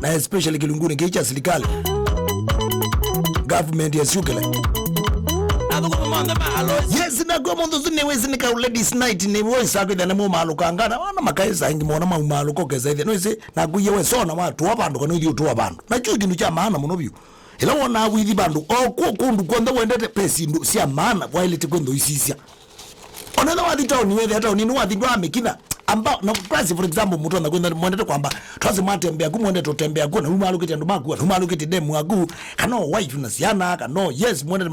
na especially kilunguni kicha serikali government ya Syukilemixx. Yes, na go mondo zune wezi nika ladies night ni voice yako ida nemo malo kangana wana makaisa ingi mwana malo kokeza ide no ise na guye we so na watu wabandu kanu yu tu wabandu na cyo kintu cha maana muno byo ila wona withi bandu kundu kwenda wendete pesi ndo sia maana while tikwendo isisia onana wathi town wewe hata nini wathi ndo amekina amba na price for example mtu anakwenda mwendete kwamba twazi mwatembea ku mwendete tutembea ku na umalo kiti ndo baku umalo kiti demu agu kano wife na siana kano yes mwendete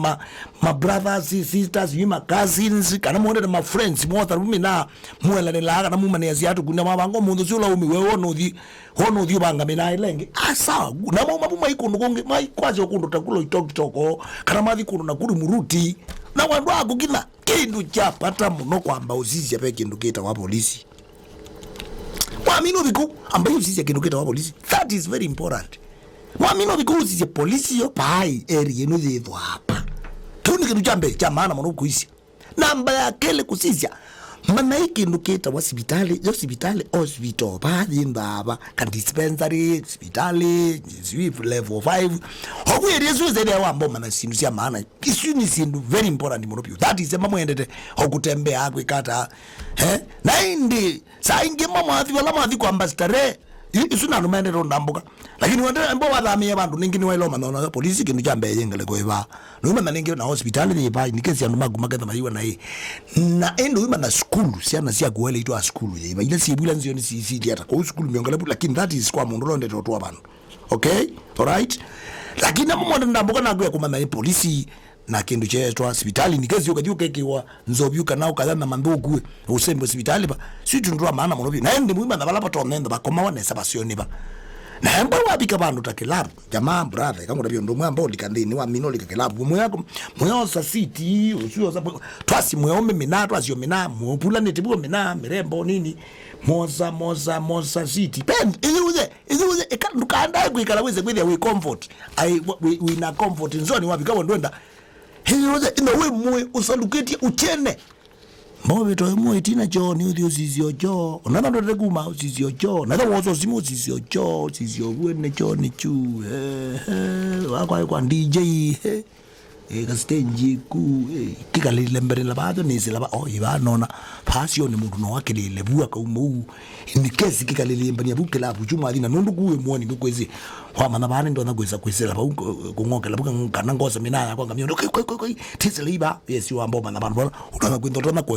ma brothers sisters you my cousins kana mwendete ma friends mwotha rumi na mwela ni laga na mumane asiatu kuna mabango mundu sula umi wewe ono di banga mina ilenge asa na mama buma ikundu konge mai kwaje okundu takulo itokitoko kana mathi kundu na kuri muruti na wandu ago kina kindu cha pata muno kwamba usisi ape kindu kita wa polisi mwamino biku ambayo usisi kindu kita wa polisi. That is very important. Mwamino biku usisi polisi yo pai area no zevo hapa tuni kindu chambe cha maana muno kuisi namba ya kele kusisia mana ikindu kita wa hospitali hospital baadhi ndaba ka dispensary hospitali level 5 hoku yesu zede wa mboma na sindu sia maana kisuni sindu very important muno pio. That is mama endete hokutembea akwe kata na indi sainge mama athi wala mathi kwa ambastare isuna no mende ro ndambuka lakini wende mbo wathamia bandu ningini wa iloma na polisi kindu cha mbeye ngale ko iba no manda ningi na hospital ni ba ni kesi ya magu magatha maiwa na na endo ima na school siana sia kuele itwa school iba ile si bula nzio ni si hata kwa school miongale lakini that is kwa mundu ronde to abantu. Okay, all right, lakini mmo ndambuka na kwa kumana polisi na kindu chetu hospitali ni kesi yokajuka kiwa nzobyuka nao kadana mandugu usembe hospitali ba situ ndwa maana munobi na ndi muima na balapa tonenda bakoma wane sabasioni ba na mbo wabika bandu takelabu jamaa brother kangu ndabyo ndo mwamba olikandini wa minoli kakelabu mwako mwosa city usio sababu twasi mwome mina twasi mina mwopula netibu mina mirembo nini moza city pen izuze ekandukanda kwikala weze kwithia we comfort we na comfort nzoni wabika ndwenda hiyoze ino we mwe usaluketi uchene mwe to mwe tina jo ni udio zizio jo nana ndo reguma zizio jo nana wozo simu zizio jo zizio wene jo ni chu kwa DJ ka stage ku kikalile mbere la bado ni zila ba iba nona passion mundu no wakelele buwa ka umu ni kesi kikalile mbani abuke la bujuma adina nundu kuwe mwoni nukwezi kwa mana bane ndo na kweza kwesela ba kungokela buka ngana ngoza mina yakwa ngamyondo koi tizeliba yes you ambo mana bana utana kwendo tona ku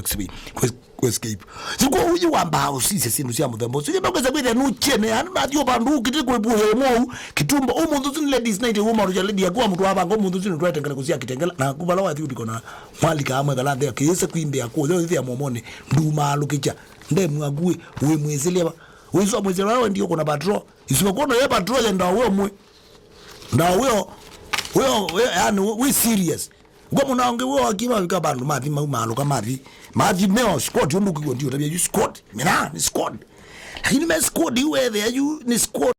escape siko uyi wamba usise sindu sia mudembo sije bakweza kwethe nuchene ani matyo bandu kiti kwebuhe mo kitumba umuntu zin ladies night woman ya lady yakwa mtu abango umuntu zin twatengela kusia kitengela na kubala wathi udikona mwalika amwe galande akese kwimbe yakwo zo ya momone nduma lukicha ndemwe agwe we mwezelewa wezo mwezelewa wewe ndio kuna patrol isipokona ye patrol ndio wewe mwe ndio wewe yani we serious ngomo naonge wewe akiba bika bandu mathi malo kama mathi meo squad yondukiwo ndio tabia you squad mina ni squad lakini me squad wewe there you ni squad